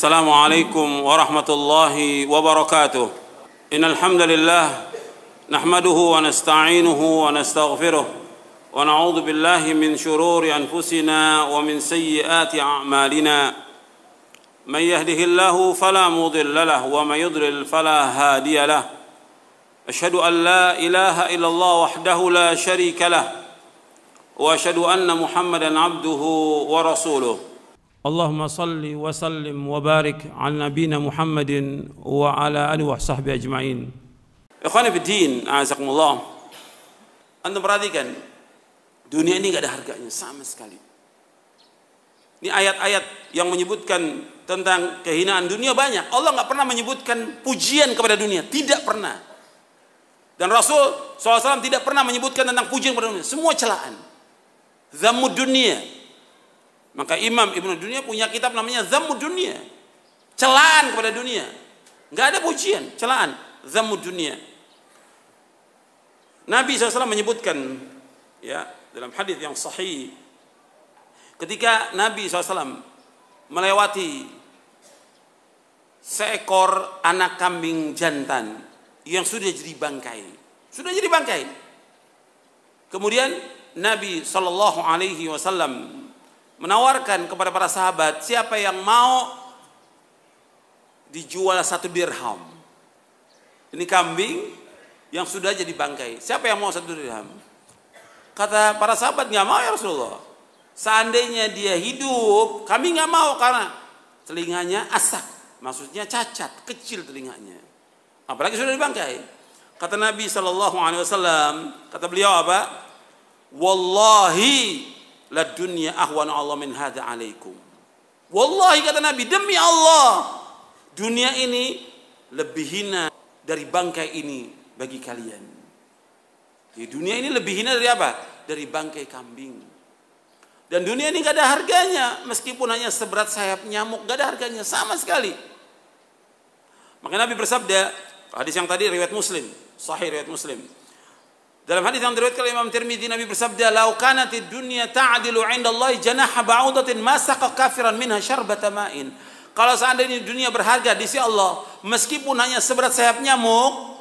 السلام عليكم ورحمة الله وبركاته. إن الحمد لله نحمده ونستعينه ونستغفره ونعوذ بالله من شرور أنفسنا ومن سيئات أعمالنا. من يهده الله فلا مضل له ومن يضلل فلا هادي له. أشهد أن لا إله إلا الله وحده لا شريك له وأشهد أن محمدا عبده ورسوله. اللهم صل وسلم وبارك على نبينا محمد وعلى آله وصحبه أجمعين. Ikhwani fiddin, a'azakumullah. Anda perhatikan, dunia ini gak ada harganya sama sekali. Ini ayat-ayat yang menyebutkan tentang kehinaan dunia banyak. Allah gak pernah menyebutkan pujian kepada dunia, tidak pernah. Dan Rasul SAW tidak pernah menyebutkan tentang pujian kepada dunia, semua celaan. Zammud dunia. Maka Imam Ibnu Dunya punya kitab namanya Zammud Dunya. Celaan kepada dunia. Enggak ada pujian, celaan. Zammud Dunya. Nabi SAW menyebutkan ya dalam hadis yang sahih, ketika Nabi SAW melewati seekor anak kambing jantan yang sudah jadi bangkai. Sudah jadi bangkai. Kemudian Nabi SAW menawarkan kepada para sahabat, siapa yang mau dijual 1 dirham. Ini kambing yang sudah jadi bangkai. Siapa yang mau 1 dirham? Kata para sahabat, nggak mau ya Rasulullah. Seandainya dia hidup, kami nggak mau karena telinganya asak, maksudnya cacat, kecil telinganya. Apalagi sudah dibangkai. Kata Nabi SAW, kata beliau apa? Wallahi la dunya ahwana Allah min hadza alaikum. Wallahi kata Nabi, demi Allah, dunia ini lebih hina dari bangkai ini bagi kalian. Di dunia ini lebih hina dari apa? Dari bangkai kambing. Dan dunia ini gak ada harganya, meskipun hanya seberat sayap nyamuk, gak ada harganya sama sekali. Maka Nabi bersabda, hadis yang tadi riwayat Muslim, sahih riwayat Muslim. Dalam hadis yang diriwayatkan oleh Imam Tirmidzi, Nabi bersabda, "Lau kanatid dunya ta'dilu 'indallahi janaha ba'udatin ma saqa kafiran minha syarbata ma'in." Kalau seandainya dunia berharga di sisi Allah, meskipun hanya seberat sayap nyamuk,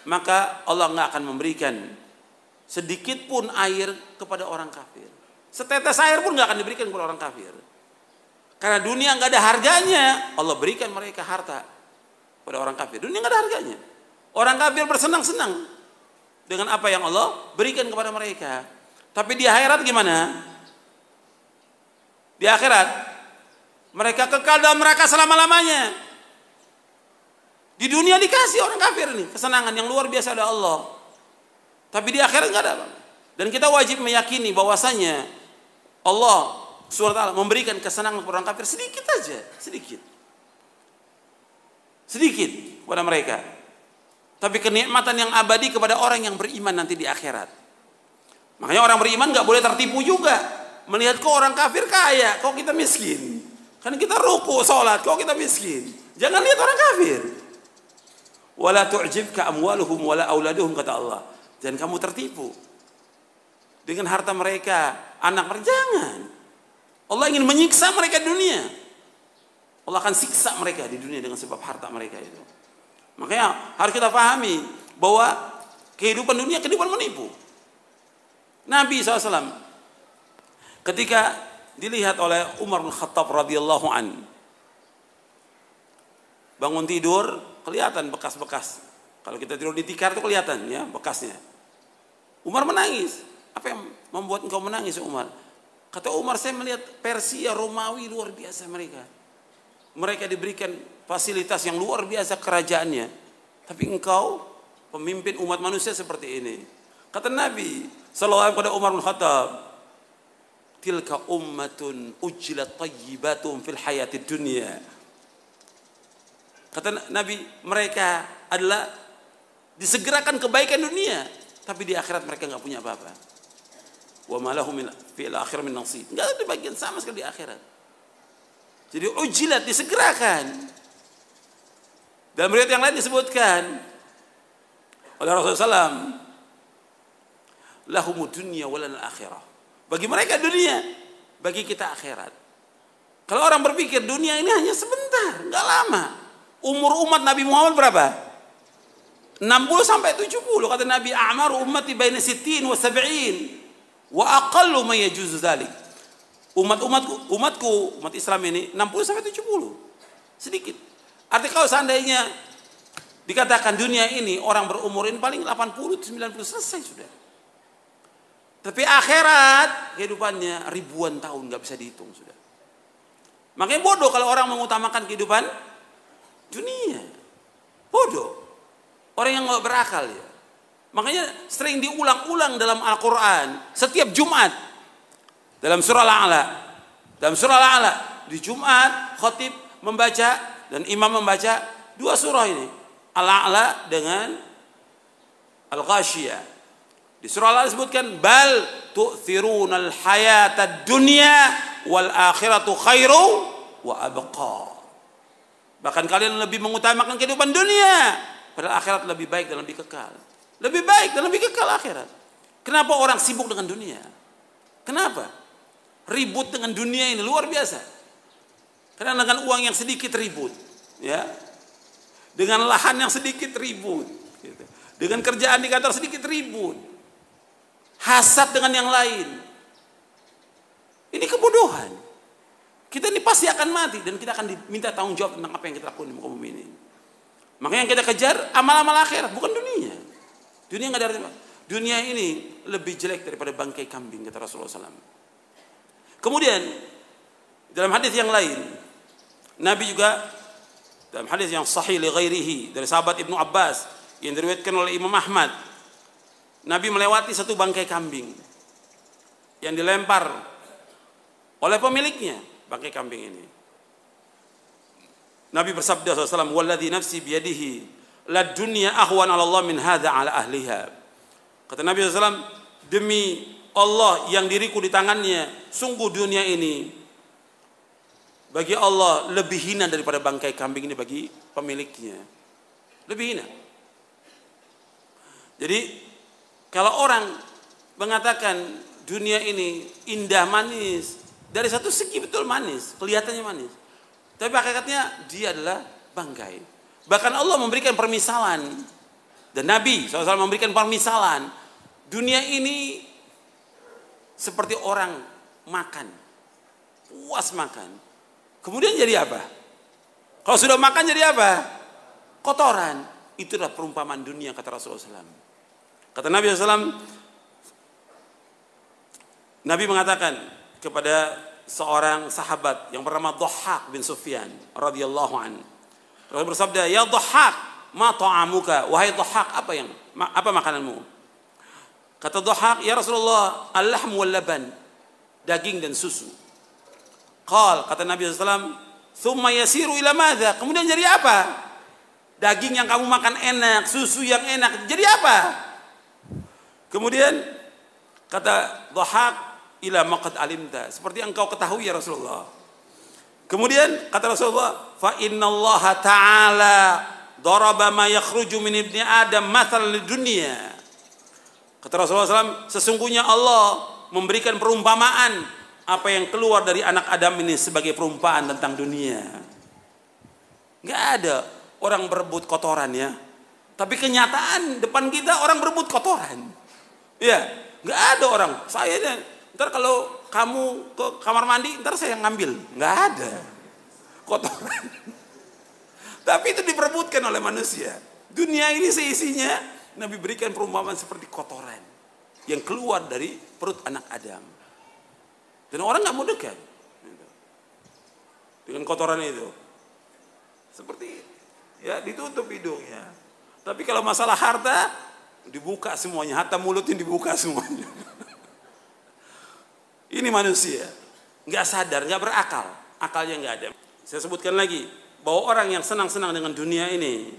maka Allah enggak akan memberikan sedikit pun air kepada orang kafir. Setetes air pun enggak akan diberikan kepada orang kafir. Karena dunia enggak ada harganya, Allah berikan mereka harta pada orang kafir. Dunia enggak ada harganya. Orang kafir bersenang-senang dengan apa yang Allah berikan kepada mereka. Tapi di akhirat gimana? Di akhirat mereka kekal dalam neraka selama-lamanya. Di dunia dikasih orang kafir nih kesenangan yang luar biasa dari Allah. Tapi di akhirat enggak ada. Dan kita wajib meyakini bahwasanya Allah SWT memberikan kesenangan kepada orang kafir sedikit aja, sedikit kepada mereka. Tapi kenikmatan yang abadi kepada orang yang beriman nanti di akhirat. Makanya orang beriman gak boleh tertipu juga. Melihat kok orang kafir kaya, kok kita miskin. Kan kita ruku, sholat, kok kita miskin. Jangan lihat orang kafir. Wala tu'jibka amwaluhum wala auladuhum, kata Allah. Jangan kamu tertipu dengan harta mereka, anak mereka. Jangan. Allah ingin menyiksa mereka di dunia. Allah akan siksa mereka di dunia dengan sebab harta mereka itu. Makanya harus kita pahami bahwa kehidupan dunia kehidupan menipu. Nabi SAW ketika dilihat oleh Umar bin Khattab radhiyallahu an, bangun tidur kelihatan bekas-bekas. Kalau kita tidur di tikar itu kelihatan ya bekasnya. Umar menangis. Apa yang membuat engkau menangis, Umar? Kata Umar, saya melihat Persia, Romawi luar biasa mereka. Mereka diberikan fasilitas yang luar biasa kerajaannya. Tapi engkau pemimpin umat manusia seperti ini. Kata Nabi sallallahu kepada Umar bin Khattab, tilka ummatun ujjilat thayyibatum fil hayatid dunya. Kata Nabi, mereka adalah disegerakan kebaikan dunia, tapi di akhirat mereka enggak punya apa-apa. Wa ma lahum fil akhirati min nasib. Enggak ada bagian sama sekali di akhirat. Jadi ujilat, disegerakan. Dalam riwayat yang lain disebutkan oleh Rasulullah SAW, lahumud dunya walal akhirah. Bagi mereka dunia, bagi kita akhirat. Kalau orang berpikir dunia ini hanya sebentar, nggak lama. Umur umat Nabi Muhammad berapa? 60 sampai 70. Kata Nabi, a'mar ummati baina 60 wa 70 wa aqallu ma yajuzu dzalik. Umat Islam ini 60 sampai 70. Sedikit. Artinya kalau seandainya dikatakan dunia ini orang berumur ini paling 80 90 selesai sudah. Tapi akhirat kehidupannya ribuan tahun, nggak bisa dihitung sudah. Makanya bodoh kalau orang mengutamakan kehidupan dunia. Bodoh. Orang yang nggak berakal ya. Makanya sering diulang-ulang dalam Al-Quran. Setiap Jumat. Dalam surah Al-A'la. Dalam surah Al-A'la. Di Jumat khatib membaca dan imam membaca 2 surah ini. Al-A'la dengan Al-Ghashiyah. Di surah Al-A'la disebutkan bal tu'thirunal hayatad dunya wal akhiratu khairu wa abqa. Bahkan kalian lebih mengutamakan kehidupan dunia, padahal akhirat lebih baik dan lebih kekal. Lebih baik dan lebih kekal akhirat. Kenapa orang sibuk dengan dunia? Kenapa? Ribut dengan dunia ini luar biasa. Karena dengan uang yang sedikit ribut, ya. Dengan lahan yang sedikit ribut, gitu. Dengan kerjaan di kantor sedikit ribut. Hasad dengan yang lain. Ini kebodohan. Kita ini pasti akan mati dan kita akan diminta tanggung jawab tentang apa yang kita lakukan di muka bumi ini. Makanya yang kita kejar amal-amal akhirat, bukan dunia. Dunia nggak ada artinya. Dunia ini lebih jelek daripada bangkai kambing, kata Rasulullah SAW. Kemudian dalam hadis yang lain, Nabi juga dalam hadis yang sahih li ghairihi dari sahabat Ibnu Abbas yang diriwayatkan oleh Imam Ahmad, Nabi melewati satu bangkai kambing yang dilempar oleh pemiliknya, bangkai kambing ini. Nabi bersabda SAW, "Walladzi nafsi biyadihi, la dunya ahwan 'ala Allah min hadza 'ala ahliha." Kata Nabi SAW, demi Allah yang diriku di tangannya, sungguh dunia ini bagi Allah lebih hina daripada bangkai kambing ini bagi pemiliknya. Lebih hina. Jadi kalau orang mengatakan dunia ini indah manis, dari satu segi betul manis, kelihatannya manis. Tapi hakikatnya dia adalah bangkai. Bahkan Allah memberikan permisalan. Dan Nabi SAW memberikan permisalan. Dunia ini seperti orang makan. Puas makan. Kemudian jadi apa? Kalau sudah makan jadi apa? Kotoran. Itulah perumpamaan dunia, kata Rasulullah SAW. Kata Nabi SAW, Nabi mengatakan kepada seorang sahabat yang bernama Dhahhak bin Sufyan radhiyallahu anhu. Rasul bersabda, "Ya Dhahhak, ma ta'amuka?" Wahai Dhahhak, apa makananmu? Kata Dhahhak, "Ya Rasulullah, al-lahm wal laban." Daging dan susu. Qal, kata Nabi SAW, "Tsumma yasiru ila madza?" Kemudian jadi apa? Daging yang kamu makan enak, susu yang enak, jadi apa? Kemudian kata Dhahhak, ila maqad alimta, seperti engkau ketahui ya Rasulullah. Kemudian kata Rasulullah, fa innallaha ta'ala daraba ma yakhruju min ibni adam mathal lidunya. Kata Rasulullah SAW, sesungguhnya Allah memberikan perumpamaan apa yang keluar dari anak Adam ini sebagai perumpamaan tentang dunia. Nggak ada orang berebut kotoran ya, tapi kenyataan depan kita orang berebut kotoran. Ya, nggak ada orang. Saya ntar kalau kamu ke kamar mandi, ntar saya ngambil. Nggak ada kotoran. Tapi itu diperebutkan oleh manusia. Dunia ini seisinya Nabi berikan perumpamaan seperti kotoran yang keluar dari perut anak Adam. Dan orang nggak mau dekat dengan kotoran itu. Seperti ya ditutup hidungnya. Tapi kalau masalah harta dibuka semuanya, harta mulutnya dibuka semuanya. Ini manusia, nggak sadar, nggak berakal, akalnya nggak ada. Saya sebutkan lagi bahwa orang yang senang-senang dengan dunia ini,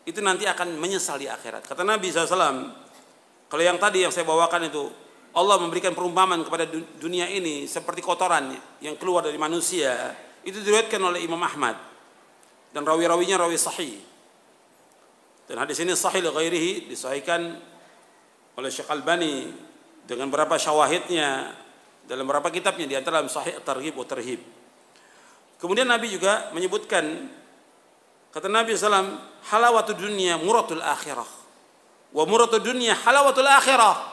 itu nanti akan menyesal di akhirat. Kata Nabi SAW, kalau yang tadi yang saya bawakan itu, Allah memberikan perumpamaan kepada dunia ini seperti kotoran yang keluar dari manusia. Itu diriwayatkan oleh Imam Ahmad dan rawi-rawinya rawi sahih. Dan hadis ini sahih li ghairihi, disahihkan oleh Syekh Albani dengan beberapa syawahidnya dalam beberapa kitabnya, di antara dalam Sahih At-Targhib wa Tarhib. Kemudian Nabi juga menyebutkan, kata Nabi SAW, halawatud dunya muratul akhirah. Wa muratud dunya halawatul akhirah.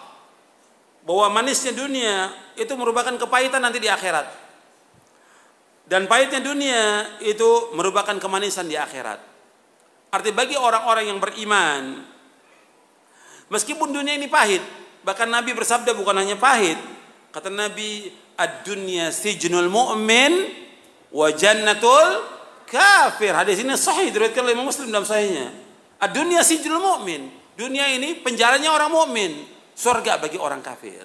Bahwa manisnya dunia itu merupakan kepahitan nanti di akhirat. Dan pahitnya dunia itu merupakan kemanisan di akhirat. Arti bagi orang-orang yang beriman, meskipun dunia ini pahit, bahkan Nabi bersabda bukan hanya pahit. Kata Nabi, ad-dunya sijnul mu'min wa jannatul kafir. Hadis ini sahih diriwayatkan oleh Imam Muslim dalam sahihnya. Ad-dunya sijnul mu'min. Dunia ini penjaranya orang mukmin, surga bagi orang kafir.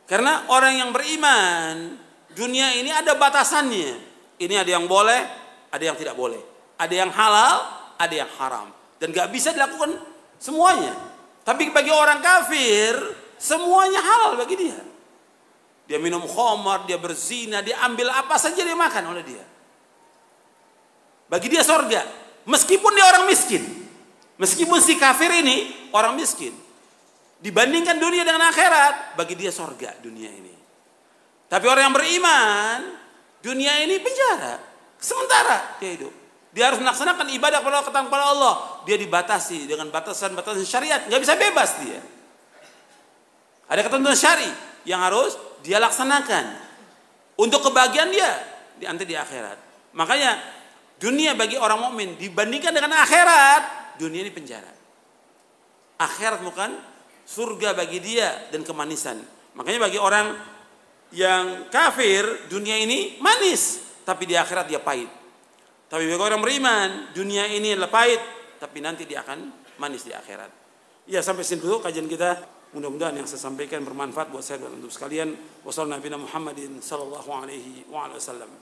Karena orang yang beriman, dunia ini ada batasannya. Ini ada yang boleh, ada yang tidak boleh. Ada yang halal, ada yang haram. Dan gak bisa dilakukan semuanya. Tapi bagi orang kafir, semuanya halal bagi dia. Dia minum khamar, dia berzina, dia ambil apa saja dia makan oleh dia. Bagi dia surga. Meskipun dia orang miskin. Meskipun si kafir ini orang miskin. Dibandingkan dunia dengan akhirat, bagi dia surga dunia ini. Tapi orang yang beriman, dunia ini penjara. Sementara dia hidup. Dia harus melaksanakan ibadah kepada Allah. Dia dibatasi dengan batasan-batasan syariat. Nggak bisa bebas dia. Ada ketentuan syari yang harus dia laksanakan. Untuk kebahagiaan dia nanti di akhirat. Makanya dunia bagi orang mukmin dibandingkan dengan akhirat, dunia ini penjara. Akhirat bukan surga bagi dia dan kemanisan. Makanya bagi orang yang kafir, dunia ini manis, tapi di akhirat dia pahit. Tapi bagi orang beriman, dunia ini adalah pahit, tapi nanti dia akan manis di akhirat. Ya, sampai sini dulu kajian kita. Mudah-mudahan yang saya sampaikan bermanfaat buat saya dan untuk sekalian. Wassalamualaikum warahmatullahi wabarakatuh.